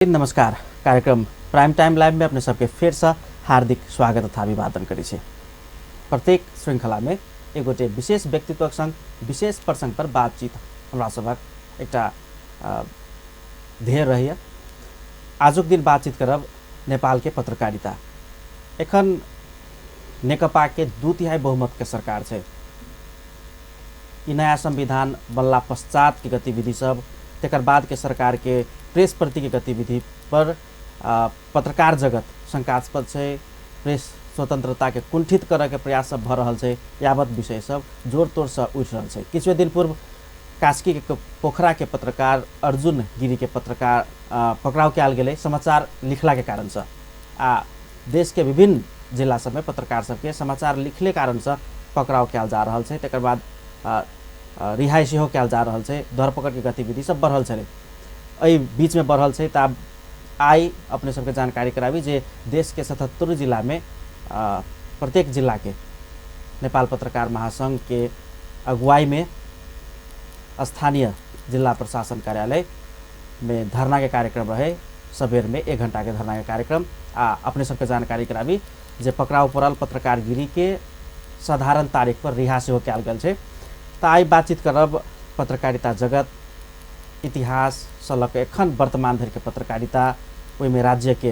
नमस्कार। कार्यक्रम prime time live में अपने सबके फिर से हार्दिक स्वागत तथा अभिवादन करी छे। प्रत्येक श्रृंखला में एगोटे विशेष व्यक्तित्व संग विशेष प्रसंग पर बातचीत हमरा सबक एकटा ध्येय रहिए। आजुक दिन बातचीत करब नेपाल के पत्रकारिता। एखन नेकपा के 2/3 बहुमत के सरकार छे। ई नया संविधान बनला पश्चात के गतिविधि सब, तेकर बाद के सरकार के प्रेस प्रति के गतिविधि पर पत्रकार जगत शंकास्पद है। प्रेस स्वतंत्रता के कुंठित करे के प्रयास सब भ रहल है। यावत विषय सब जोर तोड़ से उठ रहल है। किछु दिन पूर्व कास्की के पोखरा के पत्रकार अर्जुन गिरी के पत्रकार पकड़ाव कयल गेलै समाचार लिखला के कारण से। देश के विभिन्न जिला सब में पत्रकार सबके समाचार लिखले कारण से पकड़ाव कयल जा रहल है। तेकर बाद रिहाई सेहो कयल जा रहल है। धरपकड़ के गतिविधि सब बढ़ल छलै। एहि बीच में बढ़ल है। तब आई अपने सबके जानकारी कराबी जे देश के 77 जिला में प्रत्येक जिला के नेपाल पत्रकार महासंघ के अगुवाई में स्थानीय जिला प्रशासन कार्यालय में धरना के कार्यक्रम रहे। सबेर में 1 घंटा के धरना के कार्यक्रम अपने सबके जानकारी कराबी जे पकड़ाव पड़ल पत्रकार गिरी के साधारण तारीख पर रिहा सेहो कयल गेल छै। तो आई बातचीत करब पत्रकारिता जगत, इतिहास सलक एखन वर्तमान धरि के पत्रकारिता, ओहि में राज्य के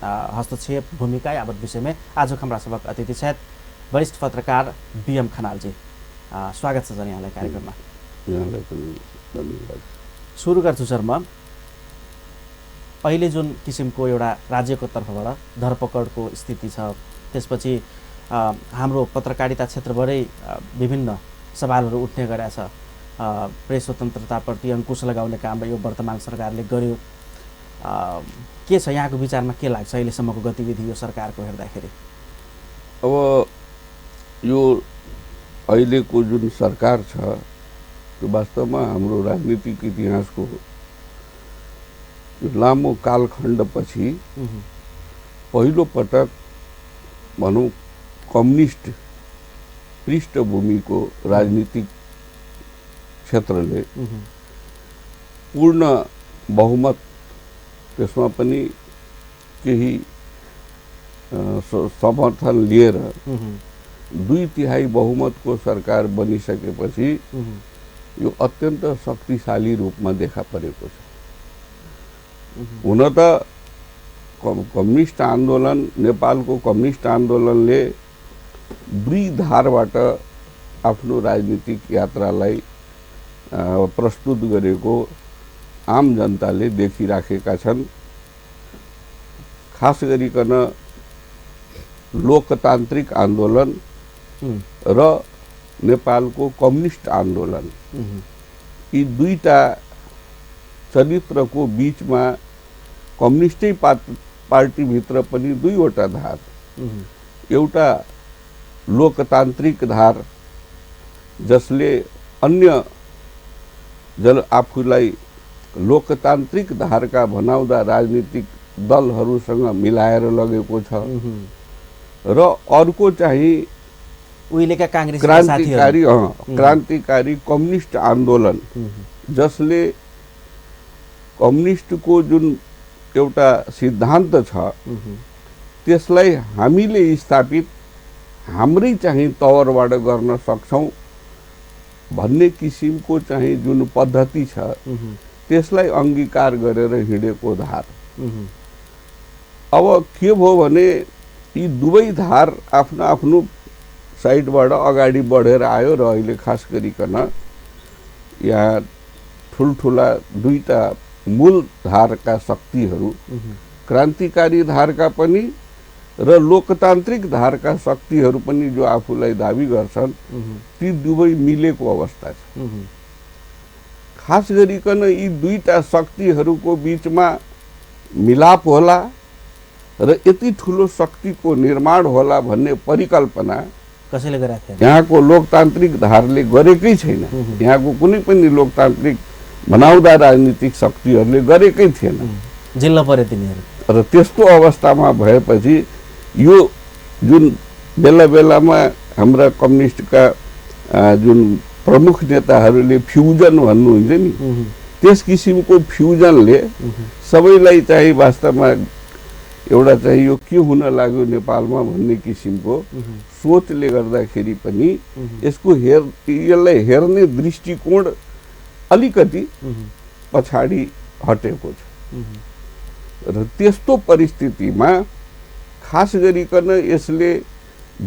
हस्तक्षेप भूमिका यावत विषय में आज हमरा सबक अतिथि छथि वरिष्ठ पत्रकार बीएम खनाल जी। स्वागत छ यहाँलाई कार्यक्रममा। सुरु गर्छु सर म। अहिले जुन किसिमको एउटा राज्यको तर्फबाट धरपकडको स्थिति छ, त्यसपछि हाम्रो पत्रकारिता क्षेत्रबाटै विभिन्न सवालहरू उठ्ने गरेका छ। प्रेस स्वतन्त्रताप्रति अंकुश लगाउने काम यो वर्तमान सरकारले गर्यो। के छ यहाँको विचारमा, के लाग्छ अहिलेसम्मको गतिविधि यो सरकारको हेर्दाखेरि? अब यो अहिलेको जुन सरकार छ त्यो वास्तवमा हाम्रो राजनीतिक इतिहासको लामो कालखण्डपछि पहिलो पटक भनौँ कम्युनिस्ट पृष्ठभूमिको राजनीतिक क्षेत्रले पूर्ण बहुमत, त्यसमा पनि केही समर्थन लिएर 2/3 बहुमतको सरकार बनिसकेपछि यो अत्यन्त शक्तिशाली रूपमा देखा परेको छ। हुन त कम्युनिस्ट आन्दोलन, नेपालको कम्युनिस्ट आन्दोलनले 2 धारबाट आफ्नो राजनीतिक यात्रालाई प्रस्तुत गरेको आम जनताले देखिराखेका छन्। खास गरिकन लोकतान्त्रिक आन्दोलन र नेपालको कम्युनिस्ट आन्दोलन, यी दुईटा चरित्रको बीचमा कम्युनिस्टै पार्टीभित्र पनि 2वटा धार, एउटा लोकतान्त्रिक धार जसले अन्य आफूलाई लोकतान्त्रिक धारका भनाउँदा राजनीतिक दलहरूसँग मिलाएर लगेको छ, र अर्को चाहिँ उहिलेका कांग्रेस क्रान्तिकारी कम्युनिस्ट आन्दोलन जसले कम्युनिस्टको जुन एउटा सिद्धान्त छ त्यसलाई हामीले स्थापित हाम्रै चाहिँ तवरबाट गर्न सक्छौं भन्ने किसिमको चाहिँ जुन पद्धति छ त्यसलाई अंगीकार गरेर हिँडेको धार। अब के भयो भने यी दुवै धार आफ्नो आफ्नो साइडबाट अगाडि बढेर आयो र अहिले खास गरिकन यहाँ ठुलठुला 2टा मूल धारका शक्तिहरू, क्रान्तिकारी धारका पनि र लोकतान्त्रिक धारका शक्तिहरू पनि जो आफूलाई दाबी गर्छन्, ती दुवै मिलेको अवस्था छ। खास गरिकन यी 2टा शक्तिहरूको बीचमा मिलाप होला र यति ठुलो शक्तिको निर्माण होला भन्ने परिकल्पना कसैले गरेको थिएन। यहाँको लोकतान्त्रिक धारले गरेकै छैन। यहाँको कुनै पनि लोकतान्त्रिक भनाउँदा राजनीतिक शक्तिहरूले गरेकै थिएन। जिल्ला परे तिनीहरू। र त्यस्तो अवस्थामा भएपछि यो जुन बेला बेलामा हाम्रा कम्युनिस्टका जुन प्रमुख नेताहरूले फ्युजन भन्नुहुन्छ नि, त्यस किसिमको फ्युजनले सबैलाई चाहिँ वास्तवमा एउटा चाहिँ यो के हुन लाग्यो नेपालमा भन्ने किसिमको सोचले गर्दाखेरि पनि यसलाई हेर्ने दृष्टिकोण अलिकति पछाडि हटेको छ र त्यस्तो परिस्थितिमा खास गरिकन यसले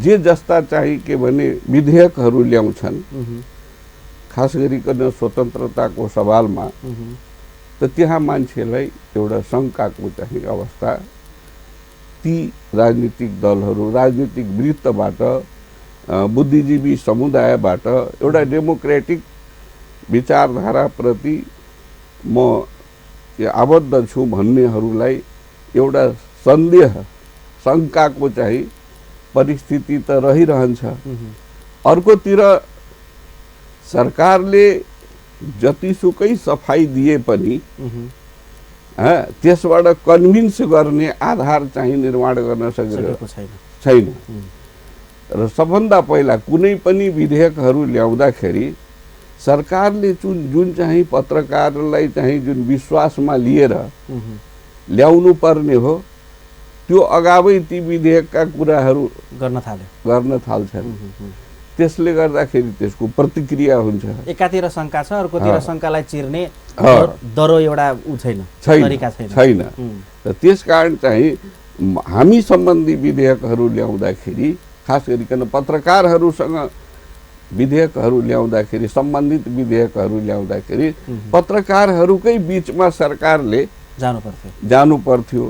जे जस्ता चाहिँ के भने विधेयकहरू ल्याउँछन् खास गरिकन स्वतन्त्रताको सवालमा त त्यहाँ मान्छेलाई एउटा शङ्काको चाहिँ अवस्था ती राजनीतिक दलहरू राजनीतिक वृत्तबाट बुद्धिजीवी समुदायबाट एउटा डेमोक्रेटिक विचारधाराप्रति म आबद्ध छु भन्नेहरूलाई एउटा सन्देह शङ्काको चाहिँ परिस्थिति त रहिरहन्छ। अर्कोतिर सरकारले जतिसुकै सफाई दिए पनि त्यसबाट कन्भिन्स गर्ने आधार चाहिँ निर्माण गर्न सकेको छैन र सबभन्दा पहिला कुनै पनि विधेयकहरू ल्याउँदाखेरि सरकारले जुन चाहिँ पत्रकारलाई चाहिँ जुन विश्वासमा लिएर ल्याउनु पर्ने हो त्यो अगावै ती विधेयकका कुराहरू गर्न थाल्छन्। त्यसले गर्दाखेरि त्यसको प्रतिक्रिया हुन्छ। एकातिर शङ्का छ, अर्कोतिर शङ्कालाई चिर्ने दरो एउटा छैन। र त्यसकारण चाहिँ हामी सम्बन्धी विधेयकहरू ल्याउँदाखेरि खास गरिकन पत्रकारहरूसँग विधेयकहरू ल्याउँदाखेरि सम्बन्धित विधेयकहरू ल्याउँदाखेरि पत्रकारहरूकै बीचमा सरकारले जानु पर्थ्यो।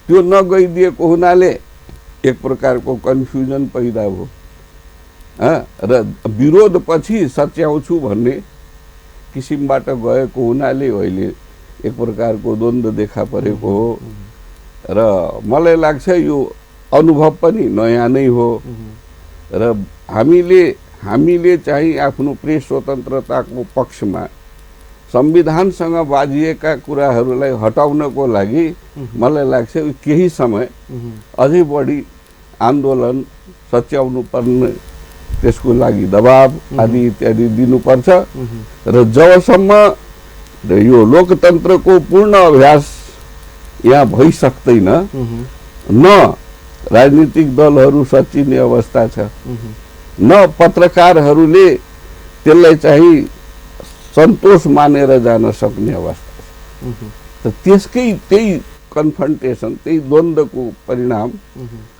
त्यो नगइदिएको हुनाले एक प्रकारको कन्फ्युजन पैदा भयो र विरोधपछि सच्याउँछु भन्ने किसिमबाट गएको हुनाले अहिले एक प्रकारको द्वन्द्व देखा परेको हो र मलाई लाग्छ यो अनुभव पनि नयाँ नै हो र हामीले चाहिँ आफ्नो प्रेस स्वतन्त्रताको पक्षमा संविधानसँग बाजिएका कुराहरूलाई हटाउनको लागि मलाई लाग्छ केही समय अझै बढी आन्दोलन सच्याउनु पर्ने त्यसको लागि दबाब आदि इत्यादि दिनुपर्छ र जबसम्म यो लोकतन्त्रको पूर्ण अभ्यास यहाँ भइसक्दैन न राजनीतिक दलहरू सचिने अवस्था छ न पत्रकारहरूले त्यसलाई चाहिँ सन्तोष मानेर जान सक्ने अवस्था छ। त त्यसकै त्यही कन्फ्रन्टेसन त्यही द्वन्द्वको परिणाम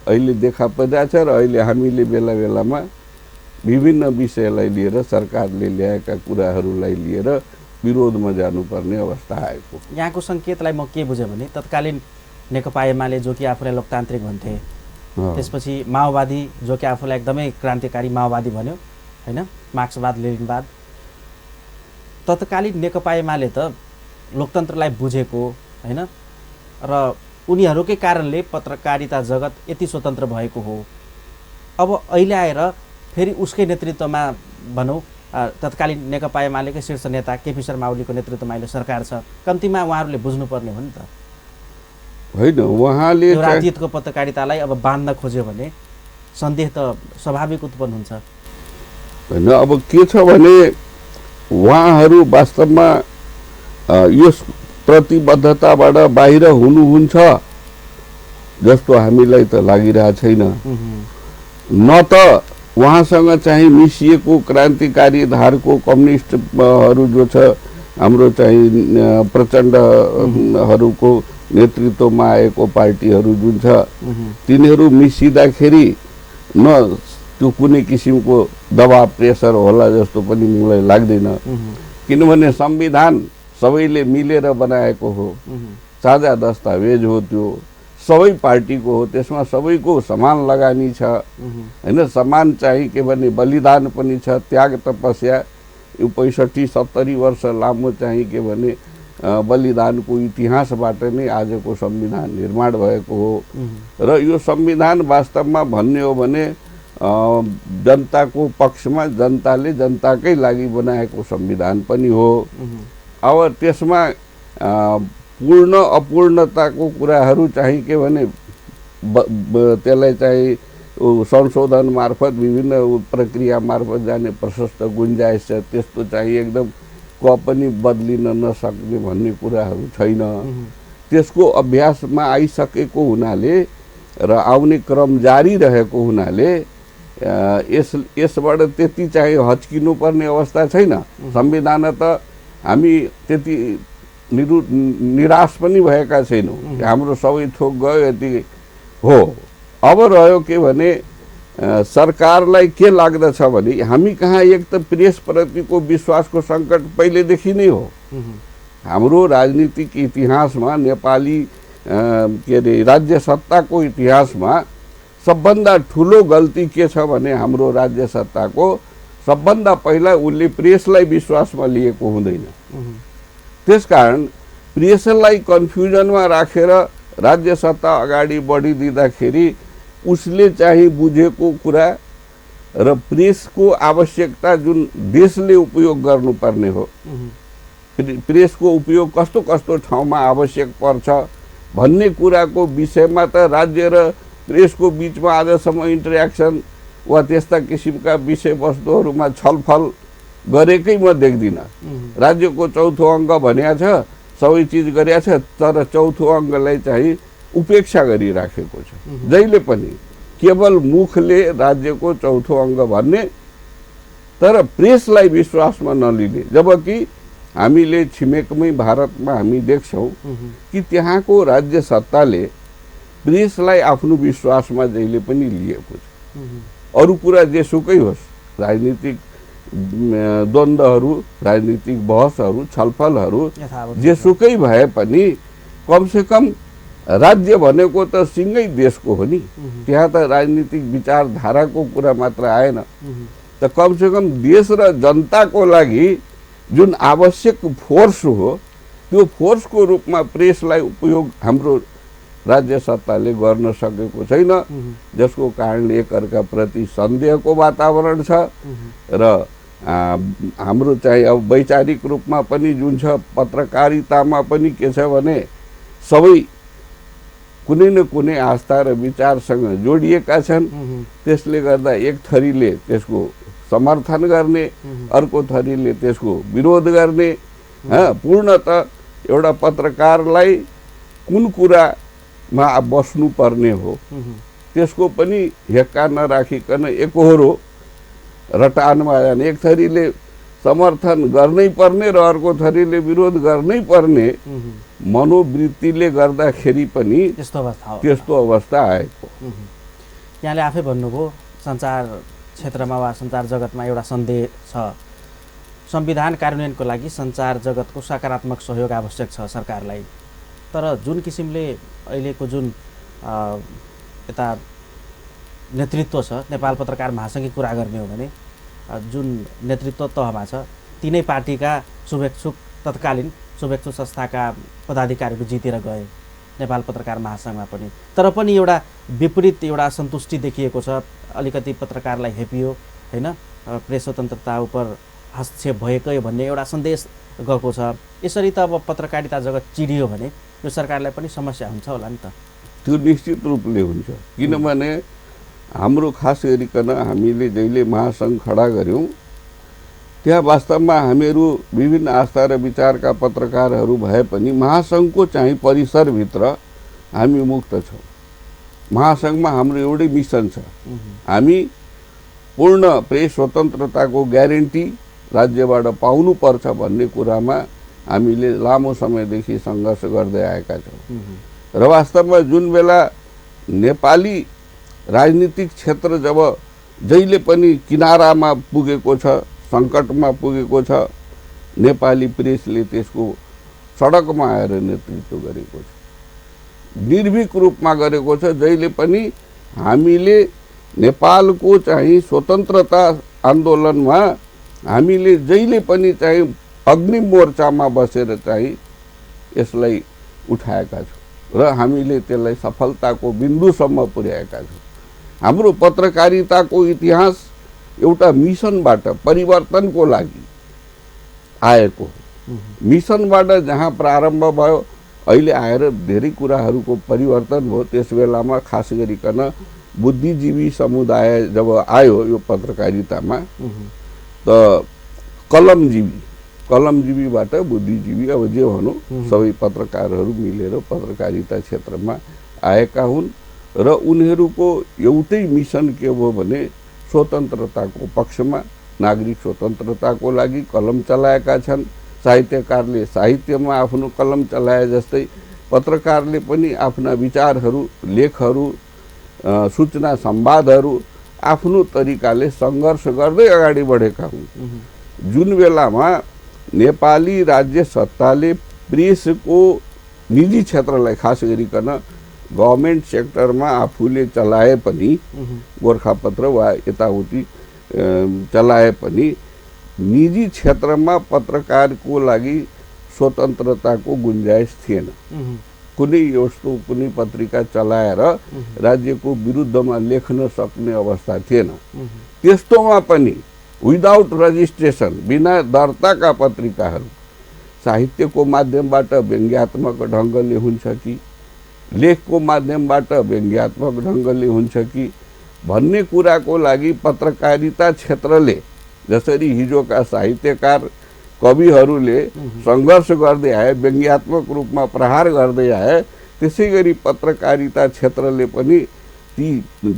अहिले देखा परिरहेछ र अहिले हामीले बेला बेलामा विभिन्न विषयलाई लिएर सरकारले ल्याएका कुराहरूलाई लिएर विरोधमा जानुपर्ने अवस्था आएको। यहाँको सङ्केतलाई म के बुझेँ भने तत्कालीन नेकपा एमाले जो कि आफूलाई लोकतान्त्रिक भन्थे, त्यसपछि माओवादी जो कि आफूलाई एकदमै क्रान्तिकारी माओवादी भन्यो होइन, मार्क्सवाद लेनिनवाद, तत्कालीन नेकपा एमाले त लोकतन्त्रलाई बुझेको होइन र उनीहरूकै कारणले पत्रकारिता जगत यति स्वतन्त्र भएको हो। अब अहिले आएर फेरि उसकै नेतृत्वमा भनौँ तत्कालीन नेकपा एमालेकै शीर्ष नेता केपी शर्मा ओलीको नेतृत्वमा अहिले सरकार छ, कम्तीमा उहाँहरूले बुझ्नुपर्ने हो नि त होइन। उहाँले राजनीतिको पत्रकारितालाई अब बाँध्न खोज्यो भने सन्देह त स्वाभाविक उत्पन्न हुन्छ होइन। अब के छ भने उहाँहरू वास्तवमा यस प्रतिबद्धताबाट बाहिर हुनुहुन्छ जस्तो हामीलाई त लागिरहेको छैन। न त उहाँसँग चाहिँ मिसिएको क्रान्तिकारी धारको कम्युनिस्टहरू जो छ हाम्रो चाहिँ प्रचण्डहरूको नेतृत्वमा आएको पार्टीहरू जुन छ तिनीहरू मिसिँदाखेरि न त्यो कुनै किसिमको दबाब प्रेसर होला जस्तो पनि मलाई लाग्दैन, किनभने संविधान सबैले मिलेर बनाएको हो, साझा दस्तावेज हो, त्यो सबै पार्टीको हो, त्यसमा सबैको समान लगानी छ होइन, समान चाहिँ के भने बलिदान पनि छ, त्याग तपस्या यो 65-70 वर्ष लामो चाहिँ के भने बलिदानको इतिहासबाट नै आजको संविधान निर्माण भएको हो र यो संविधान वास्तवमा भन्ने हो भने जनताको पक्षमा जनताले जनताकै लागि बनाएको संविधान पनि हो। अब त्यसमा पूर्ण अपूर्णताको कुराहरू चाहिँ के भने त्यसलाई चाहिँ संशोधन मार्फत विभिन्न प्रक्रिया मार्फत जाने प्रशस्त गुन्जाइस छ, त्यस्तो चाहिँ एकदम क पनि बदलिन नसक्ने भन्ने कुराहरू छैन। त्यसको अभ्यासमा आइसकेको हुनाले र आउने क्रम जारी रहेको हुनाले यसबाट त्यति चाहिँ हच्किनुपर्ने अवस्था छैन। संविधान त हामी त्यति निराश पनि भएका छैनौँ। हाम्रो सबै थोक गयो यति हो। अब रह्यो के भने सरकारलाई के लाग्दछ भने हामी कहाँ एक त प्रेसप्रतिको विश्वासको सङ्कट पहिलेदेखि नै हो। हाम्रो राजनीतिक इतिहासमा नेपाली के अरे राज्य सत्ताको इतिहासमा सबभन्दा ठुलो गल्ती के छ भने हाम्रो राज्य सत्ताको सबभन्दा पहिला उसले प्रेसलाई विश्वासमा लिएको हुँदैन। त्यसकारण प्रेसलाई कन्फ्युजनमा राखेर राज्य सत्ता अगाडि बढिदिँदाखेरि उसले चाहिँ बुझेको कुरा र प्रेसको आवश्यकता जुन देशले उपयोग गर्नुपर्ने हो, प्रेसको उपयोग कस्तो कस्तो ठाउँमा आवश्यक पर्छ भन्ने कुराको विषयमा त राज्य र प्रेसको बिचमा आजसम्म इन्टरेक्सन वा त्यस्ता किसिमका विषयवस्तुहरूमा छलफल गरेकै म देख्दिनँ। राज्यको चौथो अङ्ग भनेको छ, सबै चिज गरेका छ, तर चौथो अङ्गलाई चाहिँ उपेक्षा गरिराखेको छ। जहिले पनि केवल मुखले राज्यको चौथो अङ्ग भन्ने, तर प्रेसलाई विश्वासमा नलिने। जबकि हामीले छिमेकमै भारतमा हामी देख्छौँ कि त्यहाँको राज्य सत्ताले प्रेसलाई आफ्नो विश्वासमा जहिले पनि लिएको छ। अरू कुरा जेसुकै होस्, राजनीतिक द्वन्द्वहरू, राजनीतिक बहसहरू, छलफलहरू जेसुकै भए पनि कमसेकम राज्य भनेको त सिँगै देशको हो नि। त्यहाँ त राजनीतिक विचारधाराको कुरा मात्र आएन। त कमसेकम देश र जनताको लागि जुन आवश्यक फोर्स हो, त्यो फोर्सको रूपमा प्रेसलाई उपयोग हाम्रो राज्य सत्ताले गर्न सकेको छैन, जसको कारणले एकअर्काप्रति सन्देहको वातावरण छ। र हाम्रो चाहिँ अब वैचारिक रूपमा पनि जुन छ, पत्रकारितामा पनि के छ भने सबै कुनै न कुनै आस्था र विचारसँग जोडिएका छन्। त्यसले गर्दा एक थरीले त्यसको समर्थन गर्ने, अर्को थरीले त्यसको विरोध गर्ने। पूर्णतः एउटा पत्रकारलाई कुन कुरामा बस्नुपर्ने हो त्यसको पनि हेक्का नराखिकन एकहोरो रटानमा जाने, एक थरीले समर्थन गर्नै पर्ने र अर्को थरीले विरोध गर्नै पर्ने मनोवृत्तिले गर्दाखेरि पनि त्यस्तो अवस्था आएको। यहाँले आफै भन्नुभयो सञ्चार क्षेत्रमा वा सञ्चार जगतमा एउटा सन्देह छ। संविधान कार्यान्वयनको लागि सञ्चार जगतको सकारात्मक सहयोग आवश्यक छ सरकारलाई। तर जुन किसिमले अहिलेको जुन यता नेतृत्व छ, नेपाल पत्रकार महासङ्घकी कुरा गर्ने हो भने जुन नेतृत्व तहमा छ, तिनै पार्टीका शुभेच्छुक, तत्कालीन शुभेच्छुक संस्थाका पदाधिकारीहरू जितेर गए नेपाल पत्रकार महासङ्घमा पनि। तर पनि एउटा विपरीत एउटा सन्तुष्टि देखिएको छ। अलिकति पत्रकारलाई हेपियो होइन, प्रेस स्वतन्त्रता उप हस्तक्षेप भएकै भन्ने एउटा सन्देश गएको छ। यसरी त अब पत्रकारिता जगत चिडियो भने यो सरकारलाई पनि समस्या हुन्छ होला नि त। त्यो निश्चित रूपले हुन्छ। किनभने हाम्रो खास गरिकन हामीले जहिले महासङ्घ खडा गऱ्यौँ त्यहाँ वास्तवमा हामीहरू विभिन्न आस्था र विचारका पत्रकारहरू भए पनि महासङ्घको चाहिँ परिसरभित्र हामी मुक्त छौँ। महासङ्घमा हाम्रो एउटै मिसन छ, हामी पूर्ण प्रेस स्वतन्त्रताको ग्यारेन्टी राज्यबाट पाउनुपर्छ भन्ने कुरामा हामीले लामो समयदेखि सङ्घर्ष गर्दै आएका छौँ। र वास्तवमा जुन बेला नेपाली राजनीतिक क्षेत्र जब जहिले पनि किनारामा पुगेको छ, सङ्कटमा पुगेको छ, नेपाली प्रेसले त्यसको सडकमा आएर नेतृत्व गरेको छ, निर्भीक रूपमा गरेको छ। जहिले पनि हामीले नेपालको चाहिँ स्वतन्त्रता आन्दोलनमा हामीले जहिले पनि चाहिँ अग्नि मोर्चामा बसेर चाहिँ यसलाई उठाएका छौँ र हामीले त्यसलाई सफलताको बिन्दुसम्म पुर्याएका छौँ। हाम्रो पत्रकारिताको इतिहास एउटा मिसनबाट परिवर्तनको लागि आएको हो। मिसनबाट जहाँ प्रारम्भ भयो, अहिले आएर धेरै कुराहरूको परिवर्तन भयो। त्यस बेलामा खास गरिकन बुद्धिजीवी समुदाय जब आयो यो पत्रकारितामा, त कलमजीवी कलमजीवीबाट बुद्धिजीवी अब जे भनौँ सबै पत्रकारहरू मिलेर पत्रकारिता क्षेत्रमा आएका हुन् र उनीहरूको एउटै मिसन के हो भने स्वतन्त्रताको पक्षमा नागरिक स्वतन्त्रताको लागि कलम चलाएका छन्। साहित्यकारले साहित्यमा आफ्नो कलम चलाए जस्तै पत्रकारले पनि आफ्ना विचारहरू लेखहरू सूचना संवादहरू आफ्नो तरिकाले सङ्घर्ष गर्दै अगाडि बढेका हुन्। जुन बेलामा नेपाली राज्य सत्ताले प्रेसको निजी क्षेत्रलाई खास गरिकन गभर्मेन्ट सेक्टरमा आफूले चलाए पनि गोरखापत्र वा यताउति चलाए पनि निजी क्षेत्रमा पत्रकारको लागि स्वतन्त्रताको गुन्जाइस थिएन। कुनै यस्तो कुनै पत्रिका चलाएर राज्यको विरुद्धमा लेख्न सक्ने अवस्था थिएन। त्यस्तोमा पनि विदाउट रजिस्ट्रेसन बिना दर्ताका पत्रिकाहरू साहित्यको माध्यमबाट व्यङ्ग्यात्मक ढङ्गले हुन्छ कि लेखको माध्यमबाट व्यङ्ग्यात्मक ढङ्गले हुन्छ कि भन्ने कुराको लागि पत्रकारिता क्षेत्रले जसरी हिजोका साहित्यकार कविहरूले सङ्घर्ष गर्दै आए व्यङ्ग्यात्मक रूपमा प्रहार गर्दै आए त्यसै गरी पत्रकारिता क्षेत्रले पनि ती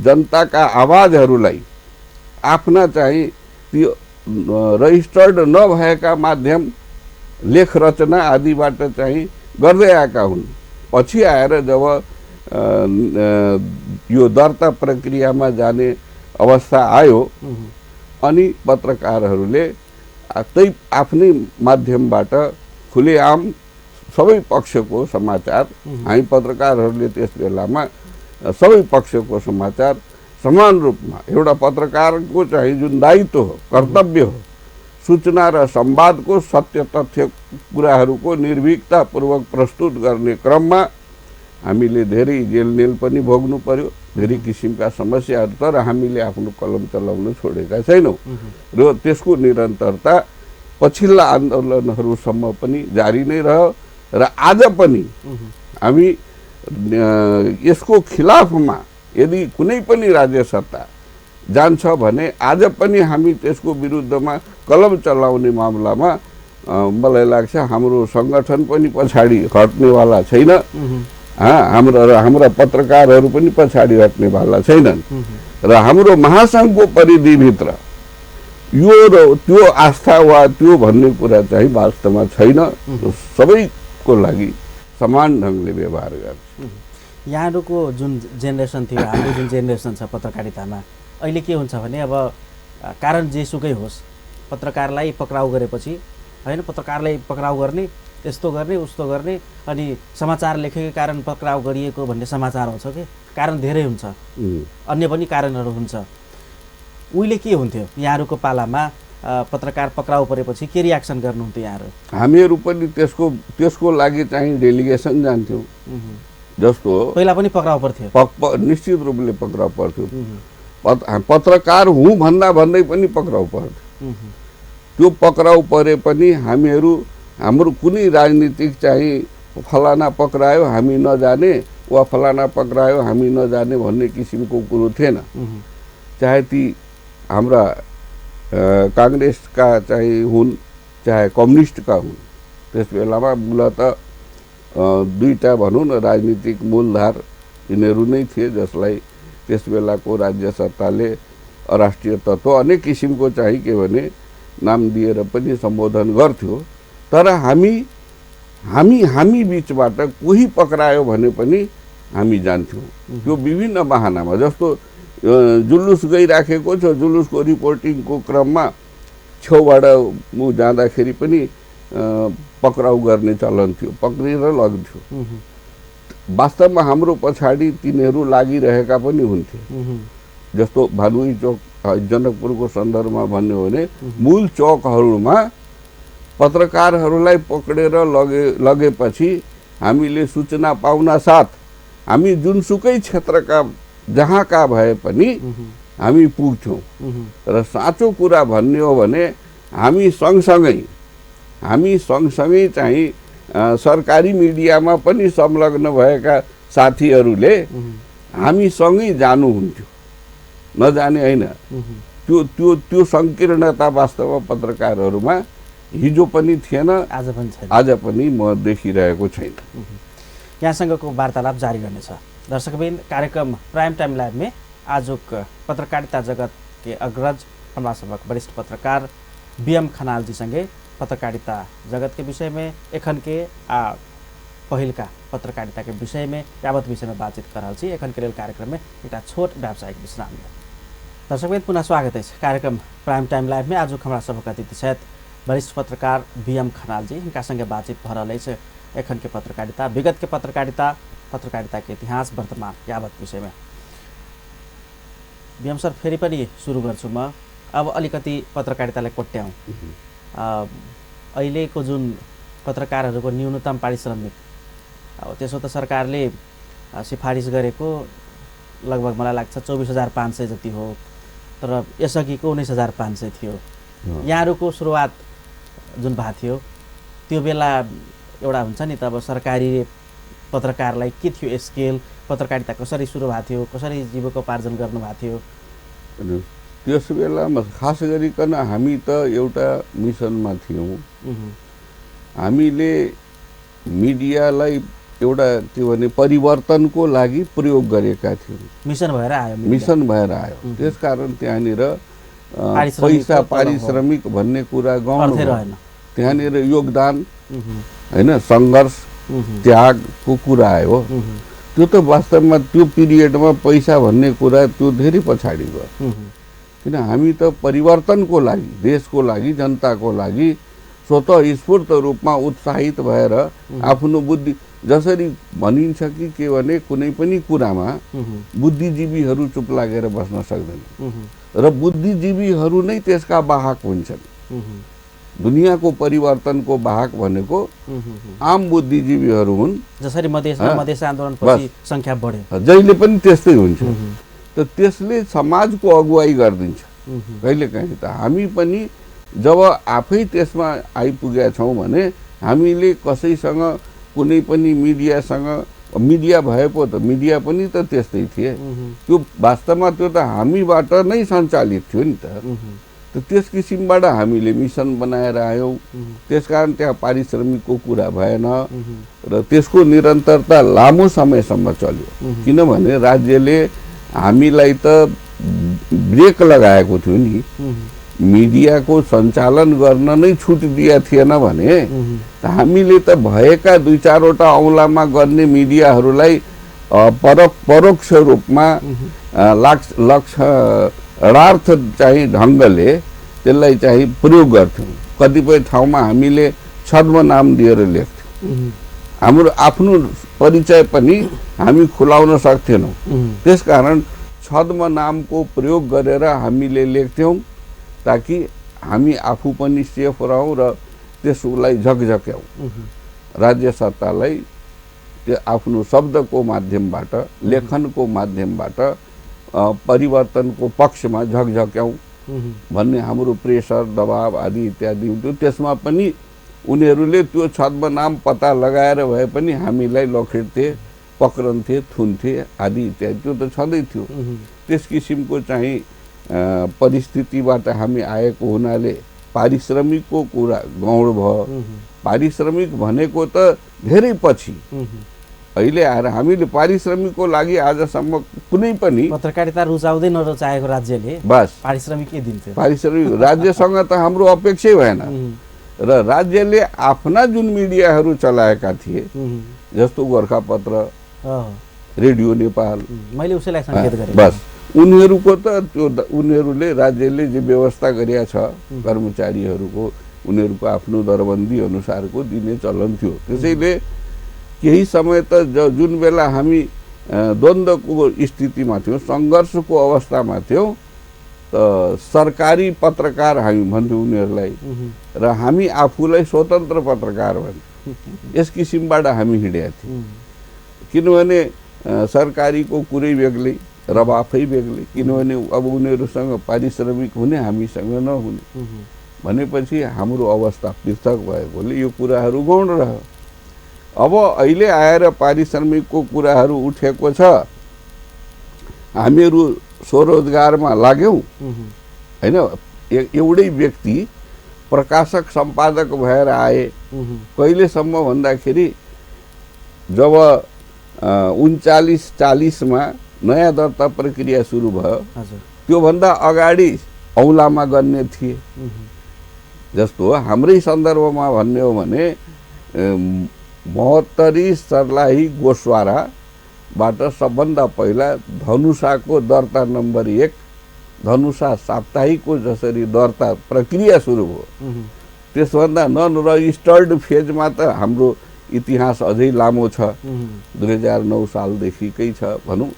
जनताका आवाजहरूलाई आफ्ना चाहिँ ती रजिस्टर्ड नभएका माध्यम लेख रचना आदिबाट चाहिँ गर्दै आएका हुन्। पछि आएर जब यो दर्ता प्रक्रियामा जाने अवस्था आयो अनि पत्रकारहरूले त्यही आफ्नै माध्यमबाट खुलेआम सबै पक्षको समाचार हामी पत्रकारहरूले त्यस बेलामा सबै पक्षको समाचार समान रूपमा एउटा पत्रकारको चाहिँ जुन दायित्व हो कर्तव्य हो सूचना र संवादको सत्य तथ्य कुराहरूको निर्भीकतापूर्वक प्रस्तुत गर्ने क्रममा हामीले धेरै जेलनेल पनि भोग्नु पर्यो धेरै किसिमका समस्याहरू तर हामीले आफ्नो कलम चलाउन छोडेका छैनौँ र त्यसको निरन्तरता पछिल्ला आन्दोलनहरूसम्म पनि जारी नै रह्यो र आज पनि हामी यसको खिलाफमा यदि कुनै पनि राज्य सत्ता जान्छ भने आज पनि हामी त्यसको विरुद्धमा कलम चलाउने मामलामा मलाई लाग्छ हाम्रो सङ्गठन पनि पछाडि हट्नेवाला छैन। हाम्रा पत्रकारहरू पनि पछाडि हट्नेवाला छैनन् र हाम्रो महासङ्घको परिधिभित्र यो र त्यो आस्था वा त्यो भन्ने कुरा चाहिँ वास्तवमा छैन। सबैको लागि समान ढङ्गले व्यवहार गर्छ। यहाँहरूको जुन जेनेरेसन थियो हाम्रो जुन जेनेरेसन छ पत्रकारितामा अहिले के हुन्छ भने अब कारण जेसुकै होस् पत्रकारलाई पक्राउ गरेपछि होइन पत्रकारलाई पक्राउ गर्ने यस्तो गर्ने उस्तो गर्ने अनि समाचार लेखेकै कारण पक्राउ गरिएको भन्ने समाचार आउँछ कि कारण धेरै हुन्छ अन्य पनि कारणहरू हुन्छ। उहिले के हुन्थ्यो यहाँहरूको पालामा पत्रकार पक्राउ परेपछि के रियाक्सन गर्नुहुन्थ्यो यहाँहरू? हामीहरू पनि त्यसको लागि चाहिँ डेलिगेसन जान्थ्यौँ। जस्तो पहिला पनि पक्राउ पर्थ्यो निश्चित रूपले पक्राउ पर्थ्यो। पत्रकार हुँ भन्दा भन्दै पनि पक्राउ पर्थ्यो। त्यो पक्राउ परे पनि हाम्रो कुनै राजनीतिक चाहिँ फलाना पक्रायो हामी नजाने वा फलाना पक्रायो हामी नजाने भन्ने किसिमको कुरो थिएन। चाहे ती हाम्रा काङ्ग्रेसका चाहिँ हुन् चाहे कम्युनिस्टका हुन् त्यस बेलामा मूलत दुईटा भनौँ न राजनीतिक मूलधार यिनीहरू नै थिए जसलाई त्यस बेलाको राज्य सत्ताले अराष्ट्रिय तत्त्व अनेक किसिमको चाहिँ के भने नाम दिएर पनि सम्बोधन गर्थ्यो। तर हामी बिचबाट कोही पक्रायो भने पनि हामी जान्थ्यौँ त्यो विभिन्न बहानामा। जस्तो जुलुस गइराखेको छ जुलुसको रिपोर्टिङको क्रममा छेउबाट म जाँदाखेरि पनि पक्राउ गर्ने चलन थियो पक्रिएर लग्थ्यो। वास्तवमा हाम्रो पछाडि तिनीहरू लागिरहेका पनि हुन्थे। जस्तो भानुई चौक जनकपुरको सन्दर्भमा भन्यो भने मूल चौकहरूमा पत्रकारहरूलाई पक्रेर लगेपछि हामीले सूचना पाउन साथ हामी जुनसुकै क्षेत्रका जहाँका भए पनि हामी पुग्छौँ। र साँचो कुरा भन्ने हो भने हामी सँगसँगै चाहिँ सरकारी मिडियामा पनि संलग्न भएका साथीहरूले हामीसँगै जानुहुन्थ्यो नजाने होइन। त्यो सङ्कीर्णता वास्तवमा पत्रकारहरूमा हिजो पनि थिएन, आज पनि छैन। आज पनि म देखिरहेको छैन। यहाँसँगको वार्तालाप जारी रहनेछ। दर्शकबिन, कार्यक्रम प्राइम टाइम लाइव में आजुक पत्रकारिता जगत के अग्रज हमारा सबक वरिष्ठ पत्रकार बीएम खनाल जी संगे पत्रकारिता जगत के विषय में, एखन के पहिल का पत्रकारिता के विषय में, यावत विषय में बातचीत कर रहा छी। एखन के लेल कार्यक्रम में एक छोट व्यावसायिक विश्राम में दर्शकबिन पुनः स्वागत है कार्यक्रम प्राइम टाइम लाइव में। आजुक हमारा सबक अतिथि सहित वरिष्ठ पत्रकार बीएम खनाल जी, इनका संगे बातचीत भर रहा है एखन के पत्रकारिता, विगत के पत्रकारिता, पत्रकारिता के इतिहास, वर्तमान यावत विषय में। बीएम सर, फेरि पनि सुरु गर्छु म। अब अलिकति पत्रकारितालाई कोट्याउँ। अहिलेको जुन पत्रकारहरूको न्यूनतम पारिश्रमिक, अब त्यसो त सरकारले सिफारिस गरेको लगभग मलाई लाग्छ 24,500 जति हो, तर यसअघिको 19,500 थियो। यहाँहरूको सुरुवात जुन भएको थियो त्यो बेला एउटा हुन्छ नि त, अब सरकारी पत्रकारलाई के थियो स्केल, पत्रकारिता कसरी सुरु भएको थियो, कसरी जीविकोपार्जन गर्नुभएको थियो? त्यस बेलामा खास गरिकन हामी त एउटा मिसनमा थियौँ। हामीले मिडियालाई एउटा के भने परिवर्तनको लागि प्रयोग गरेका थियौँ। मिसन भएर आयो, मिसन भएर आयो। त्यसकारण त्यहाँनिर पैसा पारिश्रमिक भन्ने कुरा गौण रहेन। त्यहाँनिर योगदान हैन, सङ्घर्ष त्यागको कुरा आयो। त्यो त वास्तवमा त्यो पिरियडमा पैसा भन्ने कुरा त्यो धेरै पछाडि गयो। किन हामी त परिवर्तनको लागि, देशको लागि, जनताको लागि स्वतः स्फूर्त रूपमा उत्साहित भएर आफ्नो बुद्धि, जसरी भनिन्छ कि के भने कुनै पनि कुरामा बुद्धिजीवीहरू चुप लागेर बस्न सक्दैन र बुद्धिजीवीहरू नै त्यसका वाहक हुन्छन्। दुनियाँको परिवर्तनको वाहक भनेको आम बुद्धिजीवीहरू हुन्। जसरी मधेस आन्दोलनपछि संख्या बढ्यो, जहिले पनि त्यस्तै हुन्छ। त त्यसले समाजको अगुवाई गरिदिन्छ कहिलेकाहीँ। त हामी पनि जब आफै त्यसमा आइपुगेका छौँ भने हामीले कसैसँग, कुनै पनि मिडियासँग, मिडिया भए पो त मिडिया पनि त त्यस्तै थिए। त्यो वास्तवमा त्यो त हामीबाट नै सञ्चालित थियो नि त। त्यस किसिमबाट हामीले मिसन बनाएर आयौँ। त्यसकारण त्यहाँ पारिश्रमिकको कुरा भएन र त्यसको निरन्तरता लामो समयसम्म चल्यो। किनभने राज्यले हामीलाई त ब्रेक लगाएको थियो नि। मिडियाको सञ्चालन गर्न नै छुट दिया थिएन भने हामीले त भएका 2-4वटा औँलामा गर्ने मिडियाहरूलाई परोक्ष रूपमा लक्षणार्थ चाहिँ ढङ्गले त्यसलाई चाहिँ प्रयोग गर्थ्यौँ। कतिपय ठाउँमा हामीले छद्मनाम दिएर लेख्थ्यौँ। हाम्रो आफ्नो परिचय पनि हामी खुलाउन सक्थेनौँ। त्यसकारण छद्मनामको प्रयोग गरेर हामीले लेख्थ्यौँ ताकि हामी आफू पनि सेफ रहौँ र त्यसलाई झकझक्याउँ। राज्य सत्तालाई त्यो आफ्नो शब्दको माध्यमबाट, लेखनको माध्यमबाट परिवर्तनको पक्षमा झकझक्याउँ भन्ने हाम्रो प्रेसर, दबाव आदि इत्यादि हुन्थ्यो। त्यसमा पनि उनीहरूले त्यो छद्मनाम पत्ता लगाएर भए पनि हामीलाई लखेड्थे, पक्रन्थे, थुन्थे आदि इत्यादि। त्यो त छँदै थियो। त्यस किसिमको चाहिँ परिस्थितिबाट हामी आएको हुनाले पारिश्रमिकको कुरा गौण भयो। पारिश्रमिक भनेको त धेरै पछि अहिले आएर हामीले पारिश्रमिकको लागि आजसम्म कुनै पनि पत्रकारिता रुचाउँदै नरुचाएको राज्यले बस पारिश्रमिकै दिन्थ्यो। पारिश्रमिक राज्यसँग त हाम्रो अपेक्षै भएन र राज्यले आफ्ना जुन मिडियाहरू चलाएका थिए, जस्तो गोर्खापत्र, रेडियो नेपाल, मैले उसैलाई संकेत गरेँ। बस उनीहरूको त त्यो उनीहरूले राज्यले जे व्यवस्था गरेका छ कर्मचारीहरूको, उनीहरूको आफ्नो दरबन्दी अनुसारको दिने चलन थियो। त्यसैले केही समय त जुन बेला हामी द्वन्द्वको स्थितिमा थियौँ, सङ्घर्षको अवस्थामा थियौँ, त सरकारी पत्रकार हामी भन्थ्यौँ उनीहरूलाई र हामी आफूलाई स्वतन्त्र पत्रकार भन्थ्यौँ। यस किसिमबाट हामी हिँडेका थियौँ। किनभने सरकारीको कुरै बेग्लै, रवाफै बेग्लै। किनभने अब उनीहरूसँग पारिश्रमिक हुने, हामीसँग नहुने भनेपछि हाम्रो अवस्था पृथक भएकोले यो कुराहरू गौण रह्यो। अब अहिले आएर पारिश्रमिकको कुराहरू उठेको छ। हामीहरू स्वरोजगारमा लाग्यौँ हैन। एउटै व्यक्ति प्रकाशक सम्पादक भएर आए। कहिलेसम्म भन्दाखेरि जब 39-40 मा नयाँ दर्ता प्रक्रिया सुरु भयो, त्योभन्दा अगाडि औलामा गन्ने थिए। जस्तो हाम्रै सन्दर्भमा भन्ने हो भने 72 सर्लाही गोस्वाराबाट सबभन्दा पहिला धनुषाको दर्ता नम्बर 1 धनुषा साप्ताहिकको जसरी दर्ता प्रक्रिया सुरु भयो, त्यसभन्दा नन रजिस्टर्ड फेजमा त हाम्रो इतिहास अझै लामो छ। 2009 सालदेखिकै छ भनौँ।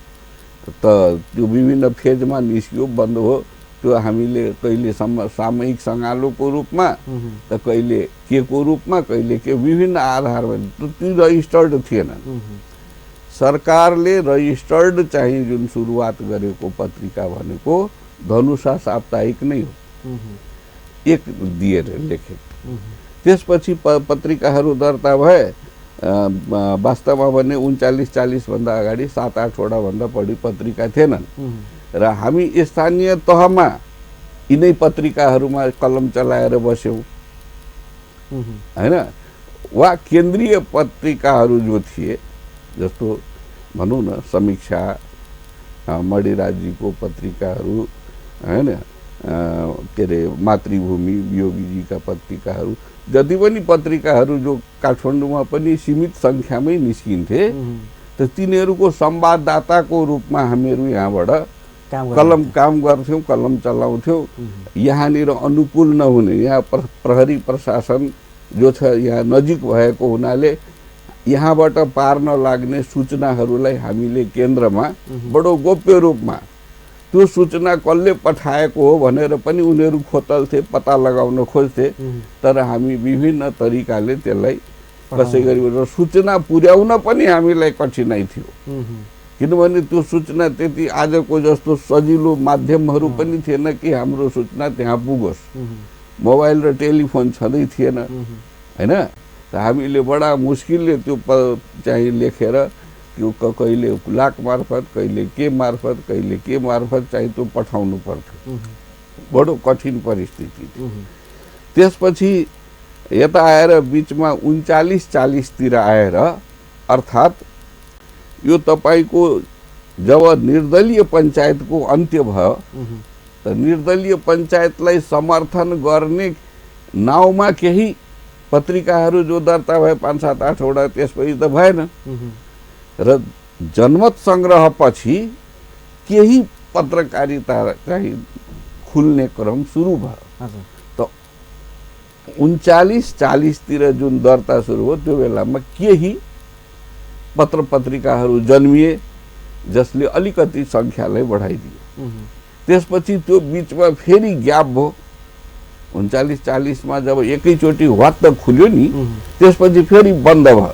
त त्यो विभिन्न फेजमा निस्कियो, बन्द हो। त्यो हामीले कहिलेसम्म सामूहिक सङ्गालोको रूपमा त कहिले के को रूपमा, कहिले के विभिन्न आधारमा त्यो रजिस्टर्ड थिएन। सरकारले रजिस्टर्ड चाहिँ जुन सुरुवात गरेको पत्रिका भनेको धनुषा साप्ताहिक नै हो, एक दिएर लेखे। त्यसपछि पत्रिकाहरू दर्ता भए। वास्तवमा भने 39-40 भन्दा अगाडि 7-8 वटा भन्दा बढी पत्रिका थिएनन् र हामी स्थानीय तहमा यिनै पत्रिकाहरूमा कलम चलाएर बस्यौँ हैन। वा केन्द्रीय पत्रिकाहरू जो थिए, जस्तो भनौँ न समीक्षा, मणिराजीको पत्रिकाहरू हैन, के अरे मातृभूमि, योगीजीका पत्रिकाहरू, जति पनि पत्रिकाहरू जो काठमाडौँमा पनि सीमित सङ्ख्यामै निस्किन्थे, त तिनीहरूको संवाददाताको रूपमा हामीहरू यहाँबाट काम गर्थ्यौँ, कलम चलाउँथ्यौँ। यहाँनिर अनुकूल नहुने, यहाँ प्रहरी प्रशासन जो छ यहाँ नजिक भएको हुनाले यहाँबाट पार नलाग्ने सूचनाहरूलाई हामीले केन्द्रमा बडो गोप्य रूपमा त्यो सूचना कसले पठाएको हो भनेर पनि उनीहरू खोतल्थे, पत्ता लगाउन खोज्थे। तर हामी विभिन्न तरिकाले त्यसलाई कसै गरी सूचना पुर्याउन पनि हामीलाई कठिनाइ थियो, किनभने त्यो सूचना त्यति आजको जस्तो सजिलो माध्यमहरू पनि थिएन कि हाम्रो सूचना त्यहाँ पुगोस्। मोबाइल र टेलिफोन छँदै थिएन हैन। त हामीले बडा मुस्किलले त्यो चाहिँ लेखेर त्यो कहिले लाक मार्फत, कहिले के मार्फत चाहिँ त्यो पठाउनु पर्थ्यो। बडो कठिन परिस्थिति थियो। त्यसपछि यता आएर बिचमा 39-40 तिर आएर, अर्थात् यो तपाईको जब निर्दलीय पञ्चायतको अन्त्य भयो, त निर्दलीय पञ्चायतलाई समर्थन गर्ने नाउँमा केही पत्रिकाहरू जो दर्ता भए 5-7-8 वटा, त्यसपछि त भएन। र जनमत सङ्ग्रह पछि केही पत्रकारिता चाहिँ खुल्ने क्रम सुरु भयो। त 39-40 तिर जुन दर्ता सुरु हो, त्यो बेलामा केही पत्र पत्रिकाहरू जन्मिए जसले अलिकति सङ्ख्यालाई बढाइदियो। त्यसपछि त्यो बिचमा फेरि ग्याप भयो। 39-40 मा जब एकैचोटि वात्त खुल्यो नि, त्यसपछि फेरि बन्द भयो।